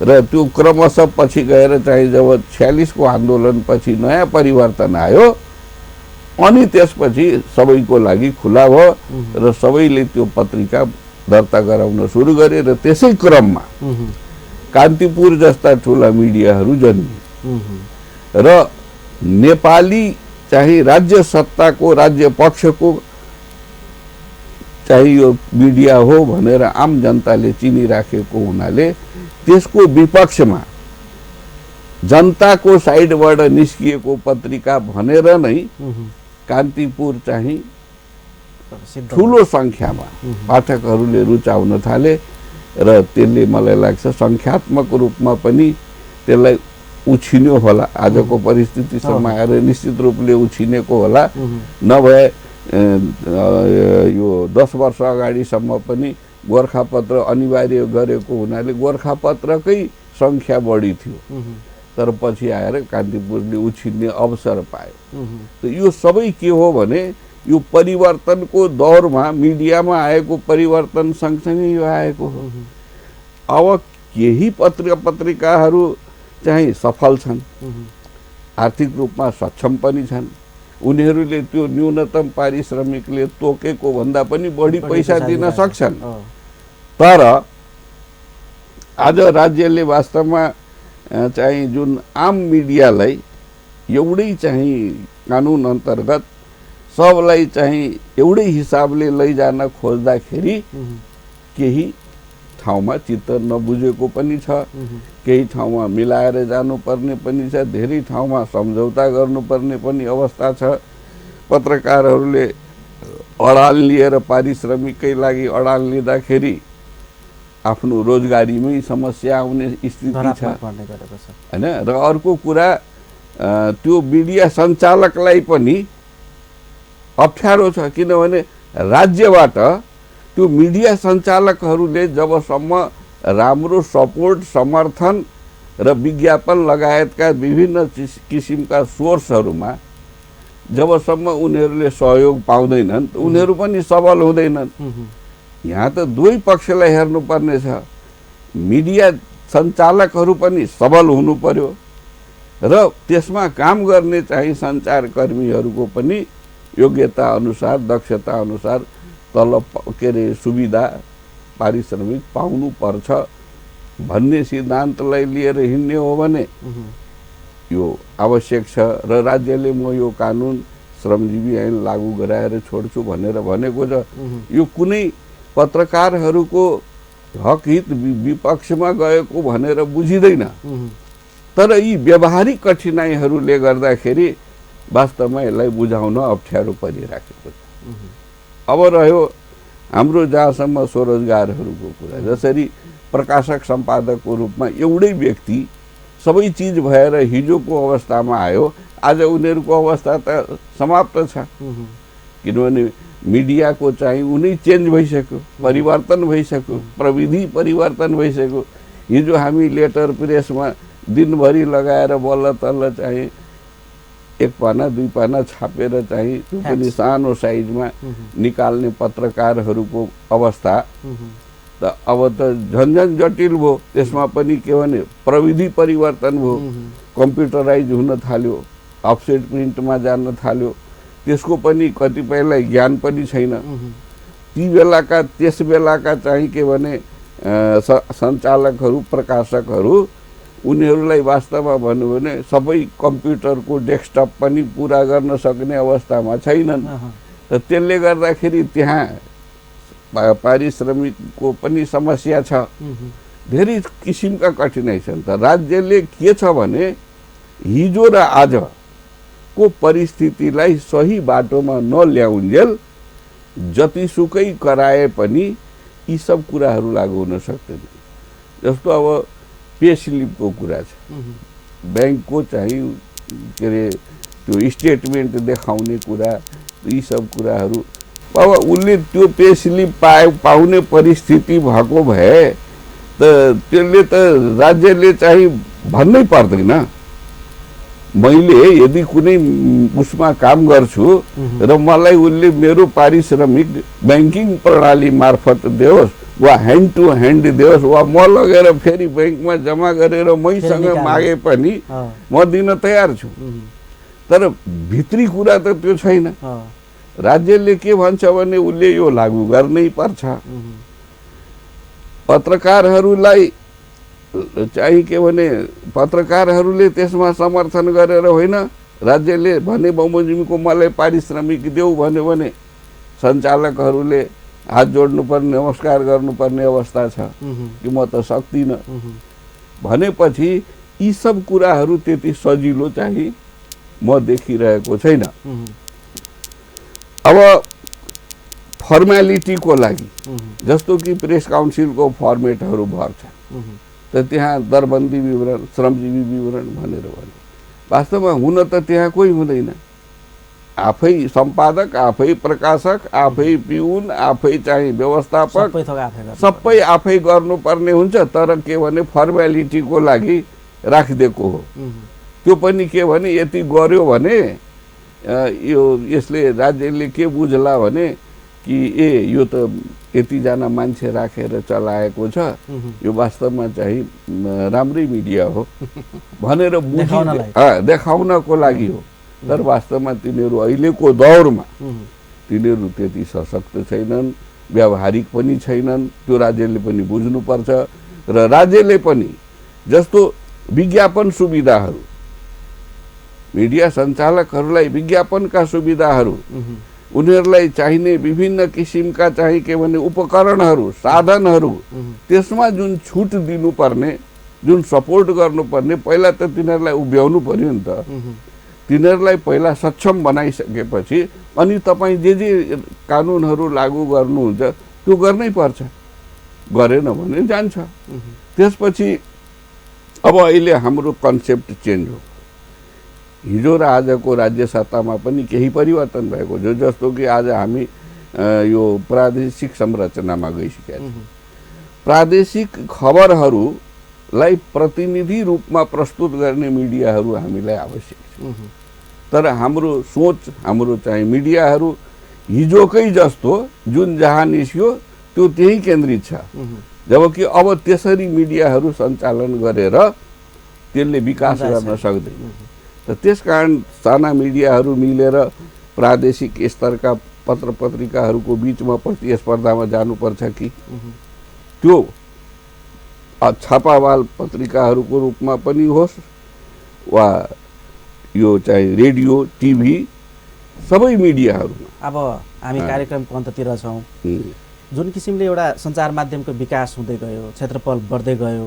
र त्यो क्रमशः पछि गएर चाहिँ जब 46 को आन्दोलनपछि नयाँ परिवर्तन आयो, अनि त्यसपछि सबैको लागि खुला भयो र सबैले त्यो पत्रिका दर्ता गराउन सुरु गरे। र त्यसै क्रममा कान्तिपुर जस्ता ठुला मिडियाहरू जन्मिए र नेपाली चाहिँ राज्य सत्ताको, राज्य पक्षको चाहिँ यो मिडिया हो भनेर आम जनताले चिनिराखेको हुनाले त्यसको विपक्षमा जनताको साइडबाट निस्किएको पत्रिका भनेर नै कान्तिपुर चाहिँ ठुलो सङ्ख्यामा पाठकहरूले रुचाउन थाले। र त्यसले मलाई लाग्छ सङ्ख्यात्मक रूपमा पनि त्यसलाई उछिन्यो होला। आजको परिस्थितिसम्म आएर निश्चित रूपले उछिनेको होला। नभए यो 10 वर्ष अगाडिसम्म पनि गोर्खापत्र अनिवार्य गरेको हुनाले गोर्खापत्रकै सङ्ख्या बढी थियो। तर पछि आएर कान्तिपुरले उछिन्ने अवसर पायो। त यो सबै के हो भने यो परिवर्तनको दौरमा मिडियामा आएको परिवर्तन सँगसँगै यो आएको हो। अब केही पत्रिकाहरू चाहिँ सफल छन्, आर्थिक रूपमा सक्षम पनि छन्। उनीहरूले त्यो न्यूनतम पारिश्रमिकले तोकेको भन्दा पनि बढी पैसा दिन सक्छन्। तर आज राज्यले वास्तवमा चाहिँ जुन आम मिडियालाई एउटै चाहिँ कानुन अन्तर्गत सबलाई चाहिँ एउटै हिसाबले लैजान खोज्दाखेरि केही ठाउँमा चित्त नबुझेको पनि छ, केही ठाउँमा मिलाएर जानुपर्ने पनि छ, धेरै ठाउँमा सम्झौता गर्नुपर्ने पनि अवस्था छ। पत्रकारहरूले अडान लिएर पारिश्रमिककै लागि अडान लिँदाखेरि आफ्नो रोजगारीमै समस्या आउने स्थिति छ हैन। र अर्को कुरा त्यो मिडिया सञ्चालकलाई पनि अप्ठ्यारो छ, किनभने राज्यबाट त्यो मिडिया सञ्चालकहरूले जबसम्म राम्रो सपोर्ट समर्थन र विज्ञापन लगायतका विभिन्न किसिमका सोर्सहरूमा जबसम्म उनीहरूले सहयोग पाउँदैनन् उनीहरू पनि सबल हुँदैनन्। यहाँ त दुवै पक्षलाई हेर्नुपर्ने छ। मिडिया सञ्चालकहरू पनि सबल हुनु पर्यो र त्यसमा काम गर्ने चाहिँ सञ्चारकर्मीहरूको पनि योग्यता अनुसार दक्षता अनुसार तलब के अरे सुविधा पारिश्रमिक पाउनु पर्छ भन्ने सिद्धान्तलाई लिएर हिँड्ने हो भने यो आवश्यक छ। र राज्यले म यो कानुन श्रमजीवी ऐन लागू गराएर छोड्छु भनेर भनेको छ। यो कुनै पत्रकारहरूको हक हित विपक्षमा गएको भनेर बुझिँदैन, तर यी व्यावहारिक कठिनाइहरूले गर्दाखेरि वास्तवमा यसलाई बुझाउन अप्ठ्यारो परिराखेको छ। अब रह्यो हाम्रो जहाँसम्म स्वरोजगारहरूको कुरा, जसरी प्रकाशक सम्पादकको रूपमा एउटै व्यक्ति सबै चिज भएर हिजोको अवस्थामा आयो, आज उनीहरूको अवस्था त समाप्त छ। किनभने मिडियाको चाहिँ उनी चेन्ज भइसक्यो, परिवर्तन भइसक्यो, प्रविधि परिवर्तन भइसक्यो। हिजो हामी लेटर प्रेसमा दिनभरि लगाएर बल्ल तल्ल चाहिँ एक पाना दुई पाना छापेर चाहिँ त्यो पनि सानो साइजमा निकाल्ने पत्रकारहरूको अवस्था त अब त झन्झन जटिल भयो। त्यसमा पनि के भने प्रविधि परिवर्तन भयो, कम्प्युटराइज हुन थाल्यो, अफसेट प्रिन्टमा जान थाल्यो, त्यसको पनि कतिपयलाई ज्ञान पनि छैन। त्यस बेलाका चाहिँ के भने सञ्चालकहरू प्रकाशकहरू उनीहरूलाई वास्तवमा भन्नु भने सबै कम्प्युटरको डेस्कटप पनि पुरा गर्न सक्ने अवस्थामा छैनन्। त त्यसले गर्दाखेरि त्यहाँ पारिश्रमिकको पनि समस्या छ, धेरै किसिमका कठिनाइ छन्। त राज्यले के छ भने हिजो र आजको परिस्थितिलाई सही बाटोमा नल्याउन्जेल जतिसुकै कराए पनि यी सब कुराहरू लागू हुन सक्दैन। जस्तो अब पे स्लिपको कुरा छ, ब्याङ्कको चाहिँ के अरे त्यो स्टेटमेन्ट देखाउने कुरा, यी सब कुराहरू अब उसले त्यो पे स्लिप पाउने परिस्थिति भएको भए त त्यसले त राज्यले चाहिँ भन्नै पर्दैन। मैले यदि कुनै उसमा काम गर्छु र मलाई उसले मेरो पारिश्रमिक ब्याङ्किङ प्रणाली मार्फत दियोस् वा ह्यान्ड टु ह्यान्ड दियोस् वा म लगेर फेरि ब्याङ्कमा जम्मा गरेर मैसँग मागे पनि म दिन तयार छु। तर भित्री कुरा त त्यो छैन। राज्यले के भन्छ भने उसले यो लागू गर्नै पर्छ। पत्रकारहरूलाई चाहिँ के भने पत्रकारहरूले त्यसमा समर्थन गरेर होइन, राज्यले भने बमोजिमको मलाई पारिश्रमिक देऊ भन्यो भने सञ्चालकहरूले हात जोड्नुपर्ने नमस्कार गर्नुपर्ने अवस्था छ कि म त सक्दिनँ भनेपछि यी सब कुराहरू त्यति सजिलो चाहिँ म देखिरहेको छैन। अब फर्मालिटीको लागि जस्तो कि प्रेस काउन्सिलको फर्मेटहरू भर्छ, त त्यहाँ दरबन्दी विवरण, श्रमजीवी विवरण भनेर भन्यो। वास्तवमा हुन त त्यहाँ कोही हुँदैन। आफै सम्पादक, आफै प्रकाशक, आफै पिउन, आफै चाहिँ व्यवस्थापक सबै आफै गर्नुपर्ने हुन्छ। तर के भने फर्मालिटीको लागि राखिदिएको हो। त्यो पनि के भने यति गर्यो भने यसले राज्यले के बुझ्ला भने कि यो त यतिजना मान्छे राखेर चलाएको छ, यो वास्तवमा चाहिँ राम्रै मिडिया हो भनेर देखाउनको लागि हो। तर वास्तवमा तिनीहरू अहिलेको दौरमा तिनीहरू त्यति सशक्त छैनन्, व्यावहारिक पनि छैनन्। त्यो राज्यले पनि बुझ्नुपर्छ। र राज्यले पनि जस्तो विज्ञापन सुविधाहरू मिडिया सञ्चालकहरूलाई विज्ञापनका सुविधाहरू, उनीहरूलाई चाहिने विभिन्न किसिमका चाहिँ के भने उपकरणहरू, साधनहरू, त्यसमा जुन छुट दिनुपर्ने, जुन सपोर्ट गर्नुपर्ने, पहिला त तिनीहरूलाई उभ्याउनु पर्यो नि त। तिनीहरूलाई पहिला सक्षम बनाइसकेपछि अनि तपाईँ जे कानुनहरू लागू गर्नुहुन्छ त्यो गर्नै पर्छ, गरेन भने जान्छ। त्यसपछि अब अहिले हाम्रो कन्सेप्ट चेन्ज हो। हिजो र आजको राज्य सत्तामा पनि केही परिवर्तन भएको छ, जस्तो कि आज हामी यो प्रादेशिक संरचनामा गइसकेका छौँ। प्रादेशिक खबरहरूलाई प्रतिनिधि रूपमा प्रस्तुत गर्ने मिडियाहरू हामीलाई आवश्यक छ। तर हाम्रो सोच, हाम्रो चाहिँ मिडियाहरू हिजोकै जस्तो जुन जहाँ निस्क्यो त्यो त्यही केन्द्रित छ, जबकि अब त्यसरी मिडियाहरू सञ्चालन गरेर त्यसले विकास गर्न सक्दैन। त त्यसकारण साना मिडियाहरू मिलेर प्रादेशिक स्तरका पत्र पत्रिकाहरूको बिचमा प्रतिस्पर्धामा जानुपर्छ कि त्यो छापावाल पत्रिकाहरूको रूपमा पनि होस् वा यो चाहिँ रेडियो, टिभी, सबै मिडियाहरूमा। अब हामी कार्यक्रमको अन्ततिर छौँ। जुन किसिमले एउटा सञ्चार माध्यमको विकास हुँदै गयो, क्षेत्रफल बढ्दै गयो,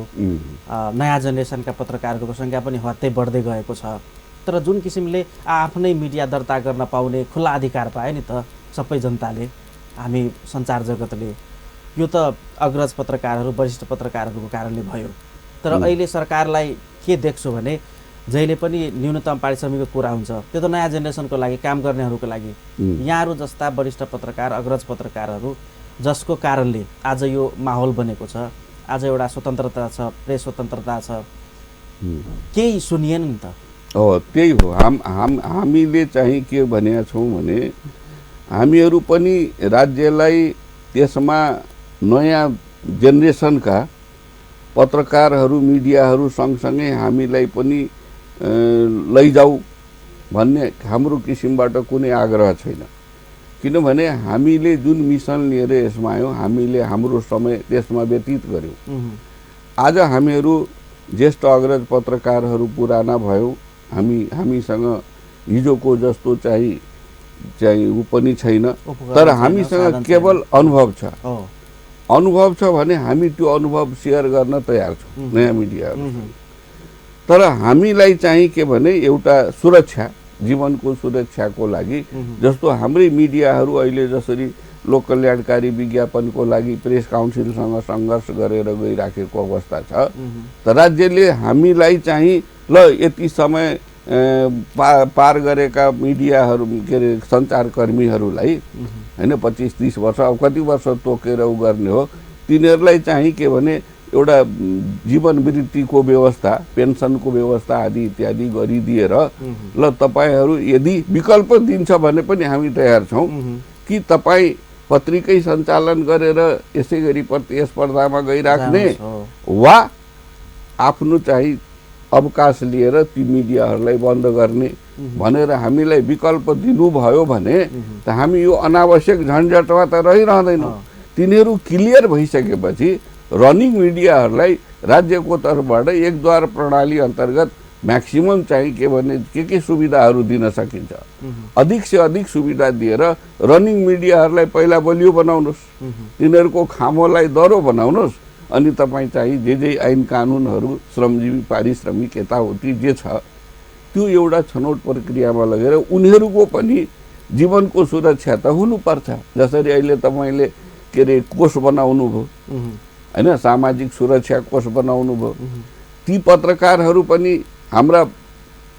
नयाँ जेनेरेसनका पत्रकारहरूको संख्या पनि हत्तै बढ्दै गएको छ, तर जुन किसिमले आफ्नै मिडिया दर्ता गर्न पाउने खुला अधिकार पाए नि त सबै जनताले, हामी सञ्चार जगतले, यो त अग्रज पत्रकारहरू, वरिष्ठ पत्रकारहरूको कारणले भयो। तर अहिले सरकारलाई के देख्छु भने जहिले पनि न्यूनतम पारिश्रमिकको कुरा हुन्छ, त्यो त नयाँ जेनेरेसनको लागि, काम गर्नेहरूको लागि। यहाँहरू जस्ता वरिष्ठ पत्रकार, अग्रज पत्रकारहरू जसको कारणले आज यो माहौल बनेको छ, आज एउटा स्वतन्त्रता छ, प्रेस स्वतन्त्रता छ, केही सुनिएन नि त। हो, त्यही हो। हामीले चाहिँ के भनेका छौँ भने हामीहरू पनि राज्यलाई त्यसमा नयाँ जेनेरेसनका पत्रकारहरू, मिडियाहरू सँगसँगै हामीलाई पनि लैजाऊ भन्ने हाम्रो किसिमबाट कुनै आग्रह छैन। किनभने हामीले जुन मिसन लिएर यसमा आयौँ, हामीले हाम्रो समय त्यसमा व्यतीत गऱ्यौँ। आज हामीहरू ज्येष्ठ अग्रज पत्रकारहरू पुराना भयौँ, हामीसँग हिजोको जस्तो चाहिँ ऊ पनि छैन, तर हामीसँग केवल अनुभव छ। अनुभव छ भने हामी त्यो अनुभव सेयर गर्न तयार छौँ नयाँ मिडियाहरू। तर हामीलाई चाहिँ के भने एउटा सुरक्षा, जीवनको सुरक्षाको लागि, जस्तो हाम्रै मिडियाहरू अहिले जसरी लोक कल्याणकारी विज्ञापनको लागि प्रेस काउन्सिलसँग सङ्घर्ष गरेर गइराखेको अवस्था छ, त राज्यले हामीलाई चाहिँ ल यति समय पार गरेका मिडियाहरू, के अरे सञ्चारकर्मीहरूलाई होइन 25-30 वर्ष, अब कति वर्ष तोकेर उ गर्ने हो, तिनीहरूलाई चाहिँ के भने एउटा जीवन वृत्तिको व्यवस्था, पेन्सनको व्यवस्था आदि इत्यादि गरिदिएर ल तपाईँहरू यदि विकल्प दिन्छ भने पनि हामी तयार छौँ कि तपाईँ पत्रिकै सञ्चालन गरेर यसै गरी प्रतिस्पर्धामा गइराख्ने वा आफ्नो चाहिँ अवकाश लिएर ती मिडियाहरूलाई बन्द गर्ने भनेर हामीलाई विकल्प दिनुभयो भने त हामी यो अनावश्यक झन्झटमा त रहिरहँदैनौँ। तिनीहरू क्लियर भइसकेपछि रनिङ मिडियाहरूलाई राज्यको तर्फबाट एकद्वार प्रणाली अन्तर्गत म्याक्सिमम चाहिँ के भने के सुविधाहरू दिन सकिन्छ, अधिक से अधिक सुविधा दिएर रनिङ मिडियाहरूलाई पहिला बलियो बनाउनुहोस्, तिनीहरूको खामोलाई दह्रो बनाउनुहोस्, अनि तपाईँ चाहिँ जे ऐन कानुनहरू, श्रमजीवी पारिश्रमिक यताउति जे छ त्यो एउटा छनौट प्रक्रियामा लगेर उनीहरूको पनि जीवनको सुरक्षा त हुनुपर्छ। जसरी अहिले तपाईँले के अरे कोष बनाउनु भयो होइन, सामाजिक सुरक्षा कोष बनाउनु भयो, ती पत्रकारहरू पनि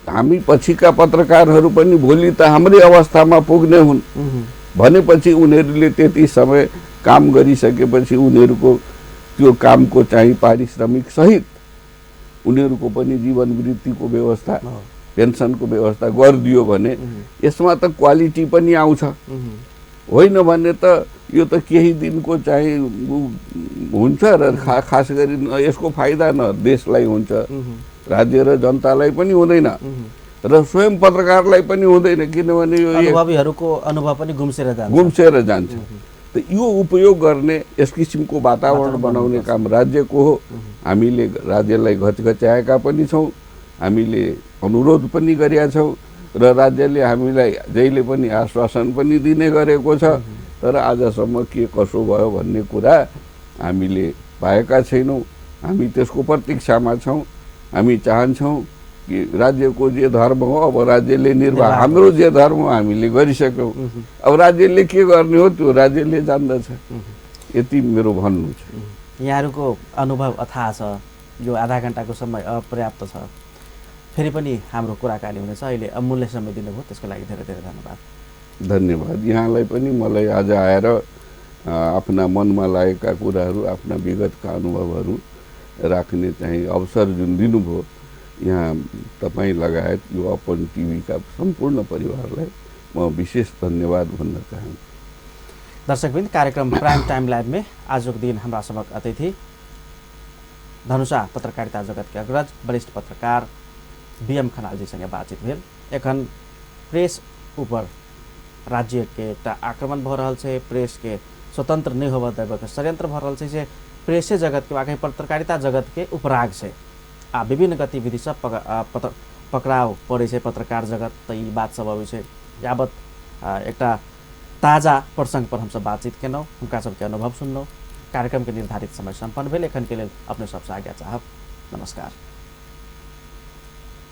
हामी पछिका पत्रकारहरू पनि भोलि त हाम्रै अवस्थामा पुग्ने हुन् भनेपछि उनीहरूले त्यति समय काम गरिसकेपछि उनीहरूको त्यो कामको चाहिँ पारिश्रमिक सहित उनीहरूको पनि जीवन वृत्तिको व्यवस्था, पेन्सनको व्यवस्था गरिदियो भने यसमा त क्वालिटी पनि आउँछ। होइन भने त यो त केही दिनको चाहिँ हुन्छ र खास गरी यसको फाइदा न देशलाई हुन्छ, राज्य र जनतालाई पनि हुँदैन र स्वयं पत्रकारलाई पनि हुँदैन, किनभने यो अनुभवीहरूको अनुभव पनि गुम्सेर जान्छ। त यो उपयोग गर्ने यस किसिमको वातावरण बनाउने काम राज्यको हो। हामीले राज्यलाई घचघच्याएका पनि छौँ, हामीले अनुरोध पनि गरेका छौँ र राज्यले हामीलाई जहिले पनि आश्वासन पनि दिने गरेको छ। तर आजसम्म के कसो भयो भन्ने कुरा हामीले पाएका छैनौँ। हामी त्यसको प्रतीक्षामा छौँ। हामी चाहन्छौँ कि राज्यको जे धर्म हो अब राज्यले निर्वाह, हाम्रो जे धर्म हो हामीले गरिसक्यौँ, अब राज्यले के गर्ने हो त्यो राज्यले जान्दछ। यति मेरो भन्नु छ। यहाँहरूको अनुभव अथाह छ, यो आधा घन्टाको समय अपर्याप्त छ, फेरि पनि हाम्रो कुराकानी हुनेछ। अहिले अमूल्य समय दिनुभयो त्यसको लागि धेरै धेरै धन्यवाद। धन्यवाद। यहाँलाई पनि मलाई आज आएर आफ्ना मनमा लागेका कुराहरू, आफ्ना विगतका अनुभवहरू राख्ने चाहिँ अवसर जुन दिनुभयो, यहाँ तपाईँ लगायत यो अपन टिभीका सम्पूर्ण परिवारलाई म विशेष धन्यवाद भन्न चाहन्छु। दर्शकवृन्द, कार्यक्रम प्राइम टाइम लाइव में आजको दिन हाम्रा समक्ष अतिथि धनुषा पत्रकारिता जगत के अग्रज वरिष्ठ पत्रकार बीएम खनालजीसँग बातचीत भेल। एखन प्रेस ऊपर राज्य के एक आक्रमण भ रहल छै, प्रेस के स्वतंत्र नहीं होबा देबे के षड्यंत्र भ रहल छै, जे प्रेसे जगत के वाकई पत्रकारिता जगत के उपराग छै। आ विभिन्न गतिविधि सब पकड़ाव पड़े छै पत्रकार जगत, तो ये बात सब अबै छै। यावत एक ताजा प्रसंग पर हम सब बातचीत केलौं, उनका सबके अनुभव सुनलौं। कार्यक्रम के निर्धारित समय संपन्न भेल। एखन के लेल अपने सबसे आज्ञा चाहब। नमस्कार।